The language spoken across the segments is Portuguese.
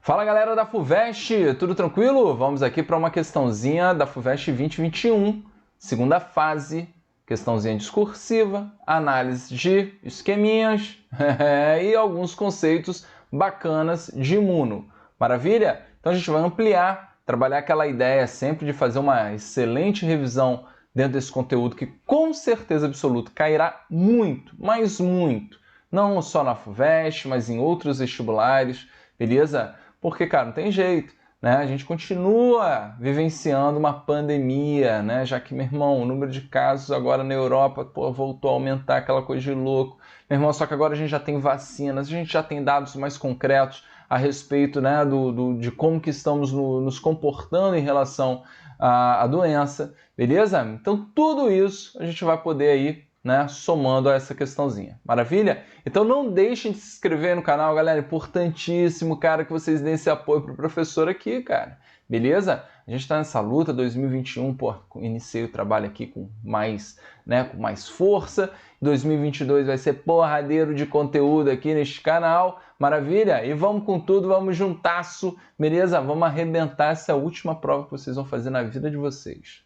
Fala galera da FUVEST, tudo tranquilo? Vamos aqui para uma questãozinha da FUVEST 2021, segunda fase, questãozinha discursiva, análise de esqueminhas e alguns conceitos bacanas de imuno. Maravilha? Então a gente vai ampliar, trabalhar aquela ideia sempre de fazer uma excelente revisão dentro desse conteúdo que com certeza absoluta cairá muito, mas muito, não só na FUVEST, mas em outros vestibulares, beleza? Porque, cara, não tem jeito, né? A gente continua vivenciando uma pandemia, né? Já que, meu irmão, o número de casos agora na Europa, voltou a aumentar, aquela coisa de louco. Meu irmão, só que agora a gente já tem vacinas, a gente já tem dados mais concretos a respeito, né, de como que estamos nos comportando em relação à doença, beleza? Então, tudo isso a gente vai poder aí, né, somando a essa questãozinha. Maravilha? Então não deixem de se inscrever no canal, galera. Importantíssimo, cara, que vocês deem esse apoio pro professor aqui, cara. Beleza? A gente tá nessa luta, 2021, pô, iniciei o trabalho aqui com mais, né, com mais força. 2022 vai ser porradeiro de conteúdo aqui neste canal. Maravilha? E vamos com tudo, vamos juntasso, beleza? Vamos arrebentar essa última prova que vocês vão fazer na vida de vocês.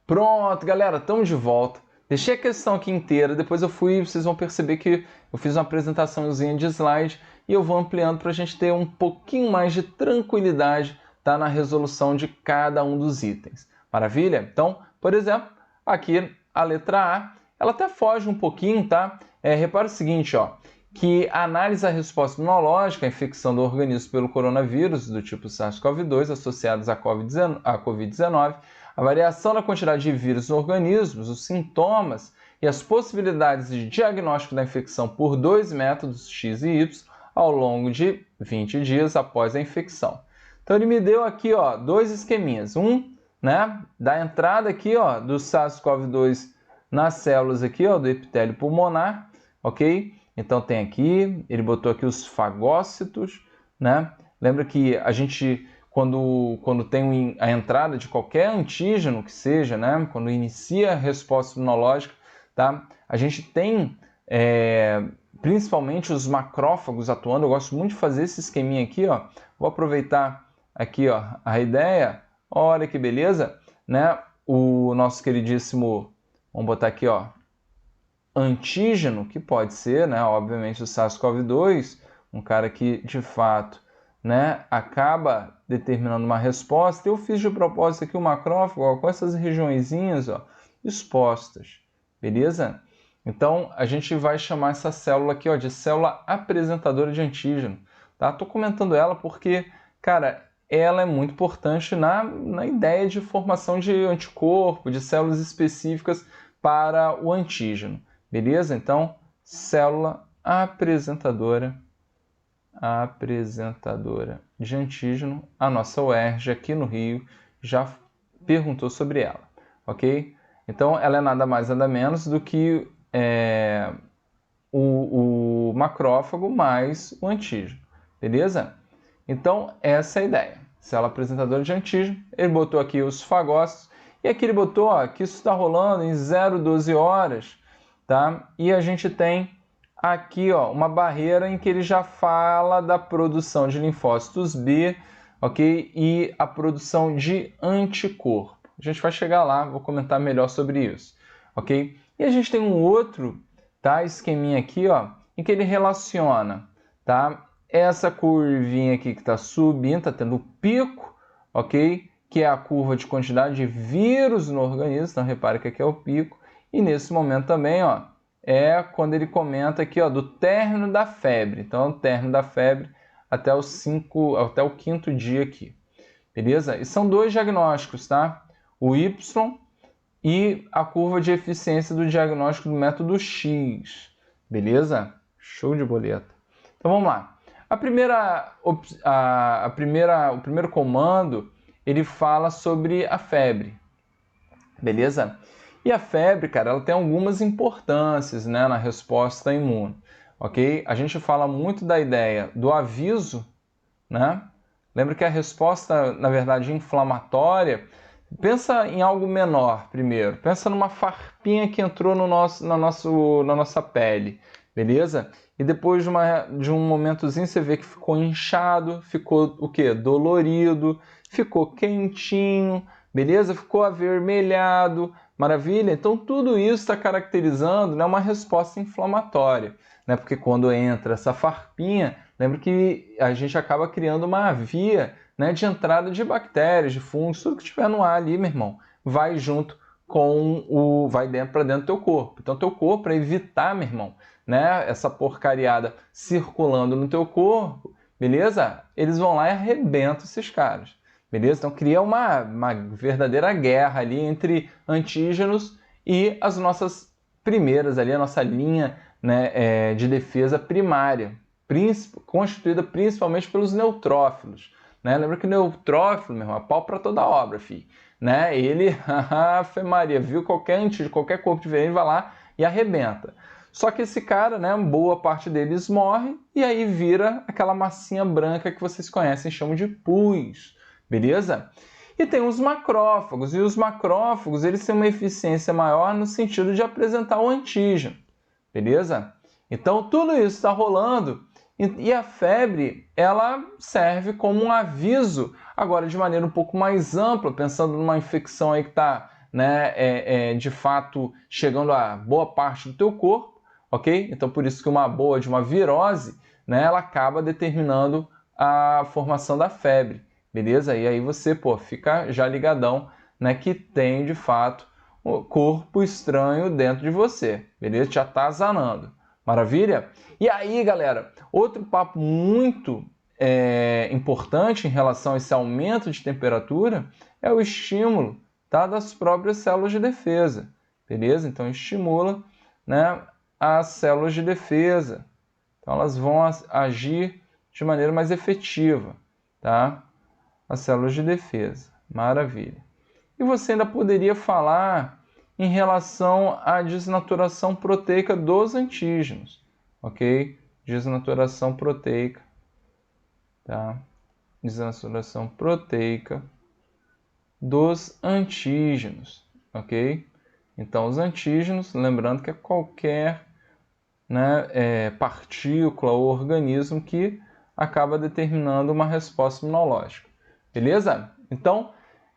Pronto, galera, estamos de volta. Deixei a questão aqui inteira, depois vocês vão perceber que eu fiz uma apresentaçãozinha de slide e eu vou ampliando para a gente ter um pouquinho mais de tranquilidade, tá, na resolução de cada um dos itens. Maravilha? Então, por exemplo, aqui a letra A, ela até foge um pouquinho, tá? Repara o seguinte, ó, que analisa a resposta imunológica à infecção do organismo pelo coronavírus do tipo SARS-CoV-2 associados à Covid-19, a variação na quantidade de vírus nos organismos, os sintomas e as possibilidades de diagnóstico da infecção por dois métodos X e Y ao longo de 20 dias após a infecção. Então ele me deu aqui, ó, dois esqueminhas. Um, né, da entrada aqui, ó, do SARS-CoV-2 nas células aqui, ó, do epitélio pulmonar, ok? Então tem aqui, ele botou aqui os fagócitos, né? Lembra que a gente, quando tem a entrada de qualquer antígeno que seja, né? Quando inicia a resposta imunológica, tá? A gente tem principalmente os macrófagos atuando. Eu gosto muito de fazer esse esqueminha aqui, ó. Vou aproveitar aqui, ó, a ideia. Olha que beleza, né? O nosso queridíssimo, vamos botar aqui, ó, antígeno, que pode ser, né, obviamente, o SARS-CoV-2, um cara que, de fato, né, acaba determinando uma resposta. Eu fiz de propósito aqui o macrófago, ó, com essas regiõezinhas, ó, expostas, beleza? Então, a gente vai chamar essa célula aqui, ó, de célula apresentadora de antígeno, tá? Tô comentando ela porque, cara, ela é muito importante na ideia de formação de anticorpo, de células específicas para o antígeno. Beleza? Então, célula apresentadora de antígeno. A nossa UERJ aqui no Rio já perguntou sobre ela, ok? Então, ela é nada mais nada menos do que o macrófago mais o antígeno, beleza? Então, essa é a ideia. Célula apresentadora de antígeno. Ele botou aqui os fagócitos e aqui ele botou, ó, que isso está rolando em 0,12 horas. Tá? E a gente tem aqui, ó, uma barreira em que ele já fala da produção de linfócitos B, ok? E a produção de anticorpo. A gente vai chegar lá, vou comentar melhor sobre isso, ok? E a gente tem um outro, tá, esqueminha aqui, ó, em que ele relaciona, tá, essa curvinha aqui que está subindo, está tendo pico, ok? Que é a curva de quantidade de vírus no organismo, então repare que aqui é o pico. E nesse momento também, ó, é quando ele comenta aqui, ó, do término da febre. Então, o término da febre até o 5º dia aqui. Beleza? E são dois diagnósticos, tá? O Y e a curva de eficiência do diagnóstico do método X. Beleza? Show de boleta. Então, vamos lá. O primeiro comando, ele fala sobre a febre. Beleza? E a febre, cara, ela tem algumas importâncias, né, na resposta imune, ok? A gente fala muito da ideia do aviso, né? Lembra que a resposta, na verdade, inflamatória Pensa em algo menor primeiro. Pensa numa farpinha que entrou na nossa pele, beleza? E depois de um momentozinho você vê que ficou inchado, ficou o quê? Dolorido, ficou quentinho, beleza? Ficou avermelhado, maravilha? Então tudo isso está caracterizando, né, uma resposta inflamatória, né? Porque quando entra essa farpinha, lembra que a gente acaba criando uma via, né, de entrada de bactérias, de fungos, tudo que tiver no ar ali, meu irmão, vai junto vai para dentro do teu corpo. Então teu corpo, para evitar, meu irmão, né, essa porcariada circulando no teu corpo, beleza? Eles vão lá e arrebentam esses caras, beleza? Então cria uma verdadeira guerra ali entre antígenos e as nossas primeiras ali, a nossa linha, né, de defesa primária, constituída principalmente pelos neutrófilos, né? Lembra que o neutrófilo, meu irmão, é pau para toda obra, filho, né? Ele, Ave Maria, viu qualquer antígeno, qualquer corpo diferente, vai lá e arrebenta. Só que esse cara, né, boa parte deles morre e aí vira aquela massinha branca que vocês conhecem, chamam de pus, beleza? E tem os macrófagos, e os macrófagos eles têm uma eficiência maior no sentido de apresentar o antígeno, beleza? Então tudo isso está rolando e a febre ela serve como um aviso, agora de maneira um pouco mais ampla, pensando numa infecção aí que está, né, de fato chegando a boa parte do teu corpo, ok? Então por isso que uma boa de uma virose, né, ela acaba determinando a formação da febre, beleza? E aí você, pô, fica já ligadão, né, que tem de fato um corpo estranho dentro de você, beleza? Já tá azanando. Maravilha? E aí, galera, outro papo muito importante em relação a esse aumento de temperatura é o estímulo, tá, das próprias células de defesa, beleza? Então estimula, né, as células de defesa. Então elas vão agir de maneira mais efetiva, tá? As células de defesa. Maravilha. E você ainda poderia falar em relação à desnaturação proteica dos antígenos, ok? Desnaturação proteica, tá? Desnaturação proteica dos antígenos, ok? Então, os antígenos, lembrando que é qualquer, né, partícula ou organismo que acaba determinando uma resposta imunológica, beleza? Então,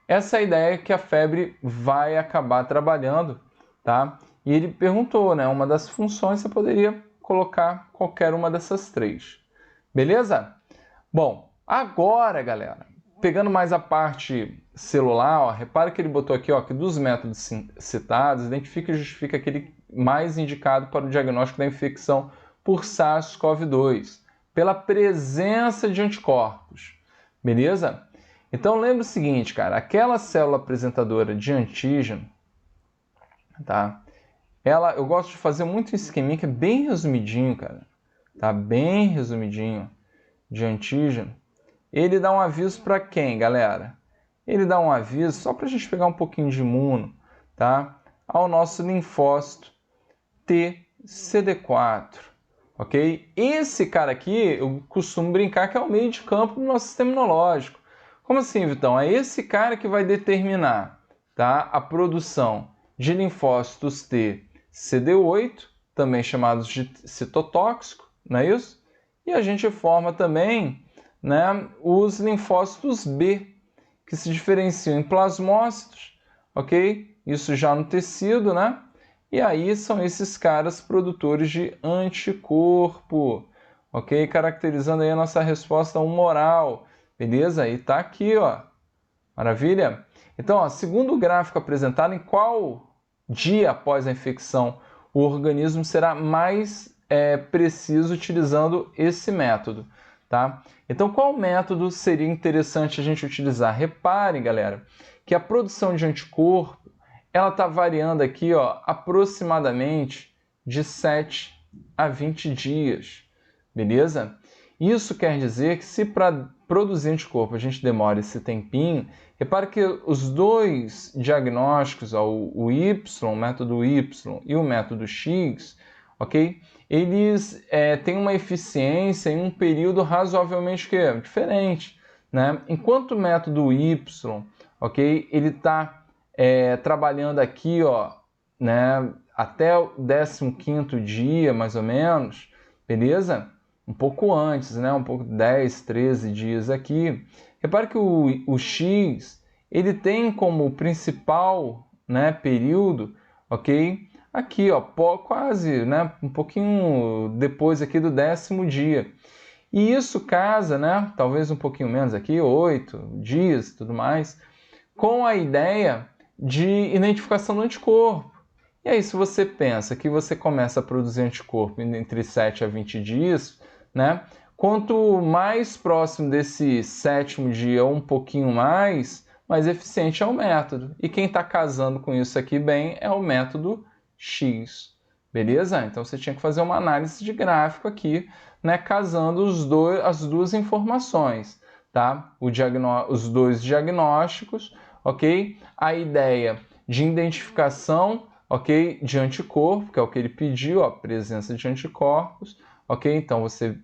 essa é a ideia que a febre vai acabar trabalhando, tá? E ele perguntou, né, uma das funções, você poderia colocar qualquer uma dessas três, beleza? Bom, agora, galera, pegando mais a parte celular, ó, repara que ele botou aqui, ó, que dos métodos citados, identifica e justifica aquele mais indicado para o diagnóstico da infecção por SARS-CoV-2, pela presença de anticorpos, beleza? Então lembra o seguinte, cara, aquela célula apresentadora de antígeno, tá? Eu gosto de fazer muito esqueminha que é bem resumidinho, cara, tá? Bem resumidinho de antígeno. Ele dá um aviso para quem, galera? Ele dá um aviso, só para a gente pegar um pouquinho de imuno, tá? Ao nosso linfócito TCD4, ok? Esse cara aqui, eu costumo brincar que é o meio de campo do nosso sistema imunológico. Como assim, Vitão? É esse cara que vai determinar, tá, a produção de linfócitos T CD8, também chamados de citotóxico, não é isso? E a gente forma também, né, os linfócitos B, que se diferenciam em plasmócitos, ok? Isso já no tecido, né? E aí são esses caras produtores de anticorpo, ok? Caracterizando aí a nossa resposta humoral, beleza? E tá aqui, ó. Maravilha? Então, ó, segundo o gráfico apresentado, em qual dia após a infecção o organismo será mais preciso utilizando esse método, tá? Então, qual método seria interessante a gente utilizar? Reparem, galera, que a produção de anticorpo ela está variando aqui, ó, aproximadamente de 7 a 20 dias, beleza? Isso quer dizer que se para produzir anticorpo a gente demora esse tempinho, repare que os dois diagnósticos, ó, o método Y e o método X, ok? Eles têm uma eficiência em um período razoavelmente diferente, né? Enquanto o método Y, ok? Ele está trabalhando aqui, ó, né, até o 15º dia, mais ou menos, beleza? Um pouco antes, né, um pouco 10, 13 dias aqui. Repare que o X, ele tem como principal, né, período, ok? Aqui, ó, quase, né, um pouquinho depois aqui do 10º dia. E isso casa, né, talvez um pouquinho menos aqui, 8 dias e tudo mais, com a ideia de identificação do anticorpo. E aí, se você pensa que você começa a produzir anticorpo entre 7 a 20 dias, né, quanto mais próximo desse 7º dia ou um pouquinho mais eficiente é o método. E quem está casando com isso aqui bem é o método X. Beleza? Então você tinha que fazer uma análise de gráfico aqui, né, casando as duas informações, tá? Os dois diagnósticos, ok? A ideia de identificação, ok, de anticorpo, que é o que ele pediu, a presença de anticorpos, ok? Então você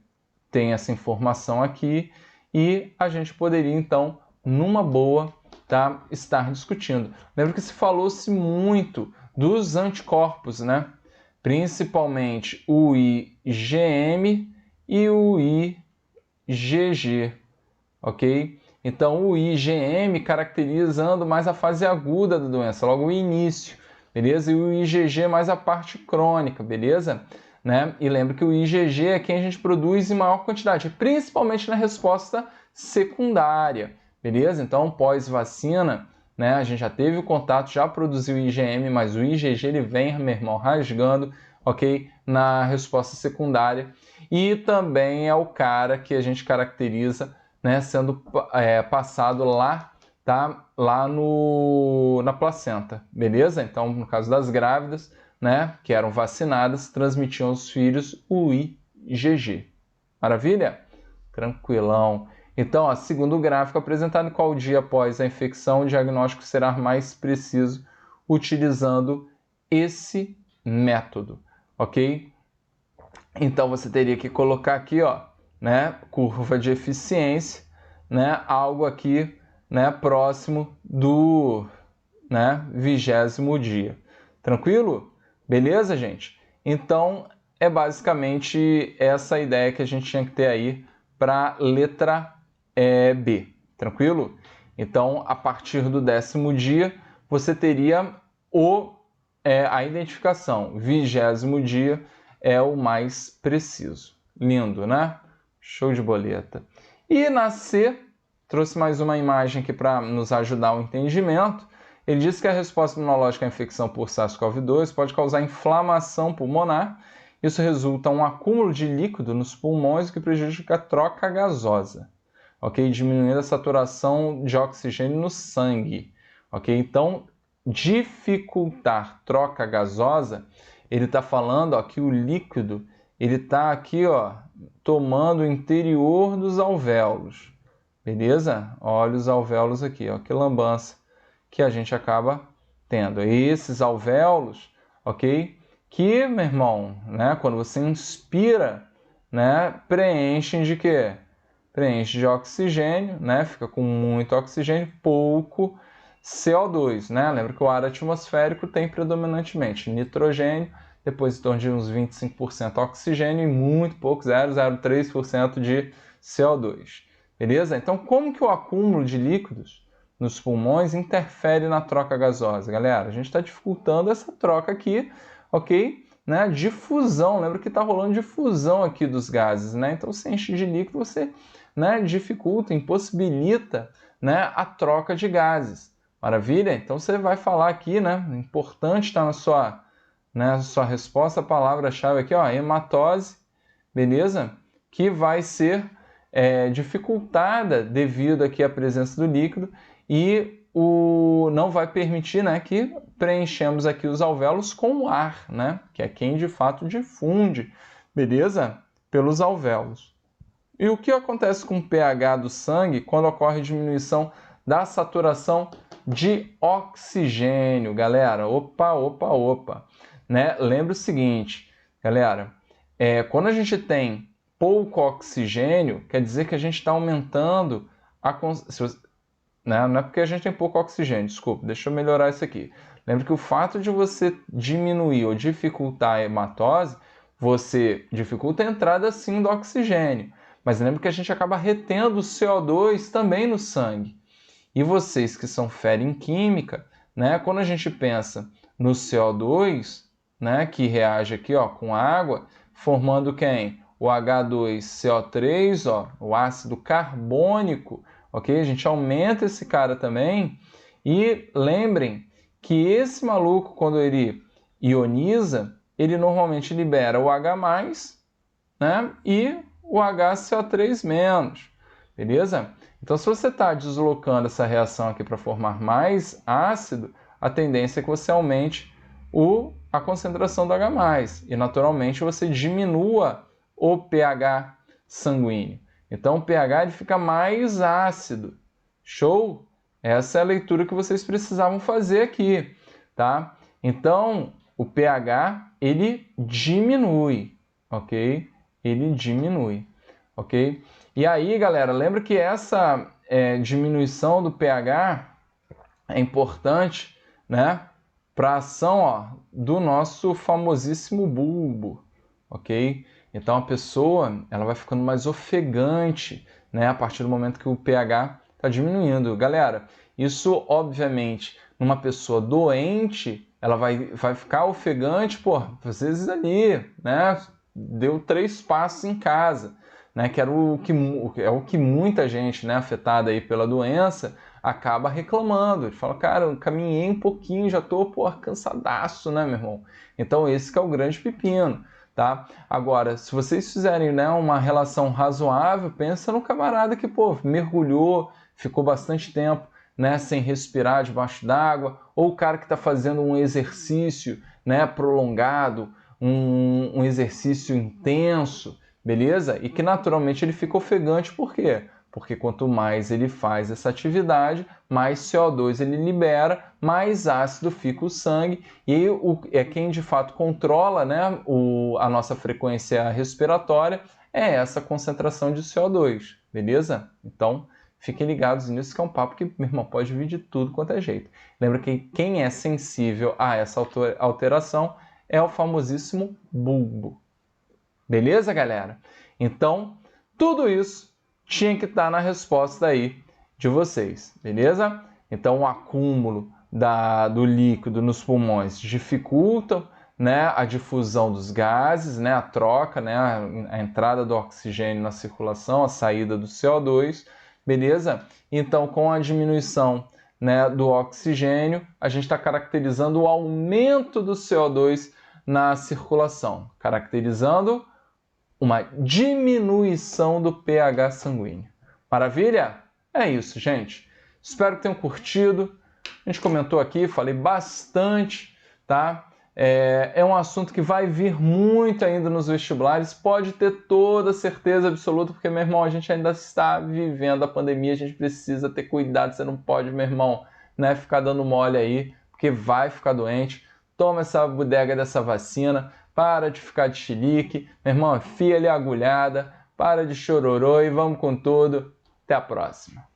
tem essa informação aqui e a gente poderia, então, numa boa, tá, estar discutindo. Lembra que se falou-se muito dos anticorpos, né? Principalmente o IgM e o IgG, ok? Então, o IgM caracterizando mais a fase aguda da doença, logo o início, beleza? E o IgG mais a parte crônica, beleza? Né? E lembra que o IgG é quem a gente produz em maior quantidade, principalmente na resposta secundária, beleza? Então, pós-vacina, né, a gente já teve o contato, já produziu o IgM, mas o IgG ele vem, meu irmão, rasgando, ok? Na resposta secundária. E também é o cara que a gente caracteriza, né, sendo passado lá, tá? Lá na placenta, beleza? Então, no caso das grávidas, né, que eram vacinadas, transmitiam aos filhos o IgG. Maravilha? Tranquilão. Então, ó, segundo o gráfico apresentado, qual dia após a infecção o diagnóstico será mais preciso utilizando esse método, ok? Então, você teria que colocar aqui, ó, né, curva de eficiência, né, algo aqui, né, próximo do, né, 20º dia. Tranquilo? Beleza, gente? Então, é basicamente essa ideia que a gente tinha que ter aí para letra B. Tranquilo? Então, a partir do 10º dia, você teria a identificação. 20º dia é o mais preciso. Lindo, né? Show de boleta. E na C, trouxe mais uma imagem aqui para nos ajudar o entendimento. Ele diz que a resposta imunológica à infecção por SARS-CoV-2 pode causar inflamação pulmonar. Isso resulta em um acúmulo de líquido nos pulmões que prejudica a troca gasosa, ok? Diminuindo a saturação de oxigênio no sangue, ok? Então, dificultar troca gasosa, ele está falando, ó, que o líquido ele está aqui, ó, tomando o interior dos alvéolos, beleza? Olha os alvéolos aqui, ó, que lambança que a gente acaba tendo. Esses alvéolos, ok? Que, meu irmão, né, quando você inspira, né, preenchem de quê? Preenche de oxigênio, né? Fica com muito oxigênio, pouco CO2, né? Lembra que o ar atmosférico tem predominantemente nitrogênio, depois em torno de uns 25% oxigênio e muito pouco, 0,03% de CO2. Beleza? Então, como que o acúmulo de líquidos nos pulmões interfere na troca gasosa, galera? A gente está dificultando essa troca aqui, ok? Né? Difusão, lembra que está rolando difusão aqui dos gases, né? Então, se enche de líquido, você, né, dificulta, impossibilita, né, a troca de gases. Maravilha? Então, você vai falar aqui, né? Importante estar na sua resposta, a palavra-chave aqui, ó, hematose, beleza? Que vai ser dificultada devido aqui à presença do líquido e não vai permitir, né, que preenchemos aqui os alvéolos com ar, né, que é quem de fato difunde, beleza? Pelos alvéolos. E o que acontece com o pH do sangue quando ocorre diminuição da saturação de oxigênio, galera? Opa. Né? Lembra o seguinte, galera, quando a gente tem pouco oxigênio, quer dizer que a gente está aumentando né? Não é porque a gente tem pouco oxigênio, desculpa, deixa eu melhorar isso aqui. Lembre que o fato de você diminuir ou dificultar a hematose, você dificulta a entrada sim do oxigênio. Mas lembre que a gente acaba retendo o CO2 também no sangue. E vocês que são fera em química, né? Quando a gente pensa no CO2, né, que reage aqui, ó, com água, formando quem? O H2CO3, ó, o ácido carbônico, ok? A gente aumenta esse cara também. E lembrem que esse maluco, quando ele ioniza, ele normalmente libera o H+, né, e o HCO3-, beleza? Então, se você está deslocando essa reação aqui para formar mais ácido, a tendência é que você aumente a concentração do H+, e naturalmente você diminua o pH sanguíneo. Então, o pH ele fica mais ácido. Show? Essa é a leitura que vocês precisavam fazer aqui, tá? Então, o pH ele diminui, ok? Ele diminui, ok? E aí, galera, lembra que essa diminuição do pH é importante, né, para a ação, ó, do nosso famosíssimo bulbo, ok? Então a pessoa ela vai ficando mais ofegante, né, a partir do momento que o pH está diminuindo. Galera, isso obviamente numa pessoa doente ela vai ficar ofegante, pô, às vezes ali, né, deu 3 passos em casa, né, que era o que muita gente, né, afetada aí pela doença acaba reclamando. Ele fala, cara, eu caminhei um pouquinho, já tô, pô, cansadaço, né, meu irmão? Então esse que é o grande pepino, tá? Agora, se vocês fizerem, né, uma relação razoável, pensa no camarada que, pô, mergulhou, ficou bastante tempo, né, sem respirar debaixo d'água, ou o cara que está fazendo um exercício, né, prolongado, um exercício intenso, beleza? E que naturalmente ele fica ofegante, por quê? Porque quanto mais ele faz essa atividade, mais CO2 ele libera, mais ácido fica o sangue, e quem de fato controla, né, a nossa frequência respiratória é essa concentração de CO2, beleza? Então, fiquem ligados nisso, que é um papo que, meu irmão, pode vir de tudo quanto é jeito. Lembra que quem é sensível a essa alteração é o famosíssimo bulbo. Beleza, galera? Então, tudo isso tinha que estar na resposta aí de vocês, beleza? Então, o acúmulo do líquido nos pulmões dificulta, né, a difusão dos gases, né, a troca, né, a entrada do oxigênio na circulação, a saída do CO2, beleza? Então, com a diminuição, né, do oxigênio, a gente está caracterizando o aumento do CO2 na circulação, caracterizando uma diminuição do pH sanguíneo. Maravilha? É isso, gente. Espero que tenham curtido. A gente comentou aqui, falei bastante, tá? É um assunto que vai vir muito ainda nos vestibulares, pode ter toda certeza absoluta, porque, meu irmão, a gente ainda está vivendo a pandemia, a gente precisa ter cuidado, você não pode, meu irmão, né, ficar dando mole aí, porque vai ficar doente. Toma essa bodega dessa vacina, para de ficar de chilique, meu irmão, enfia ali a agulhada, para de chororô e vamos com tudo. Até a próxima.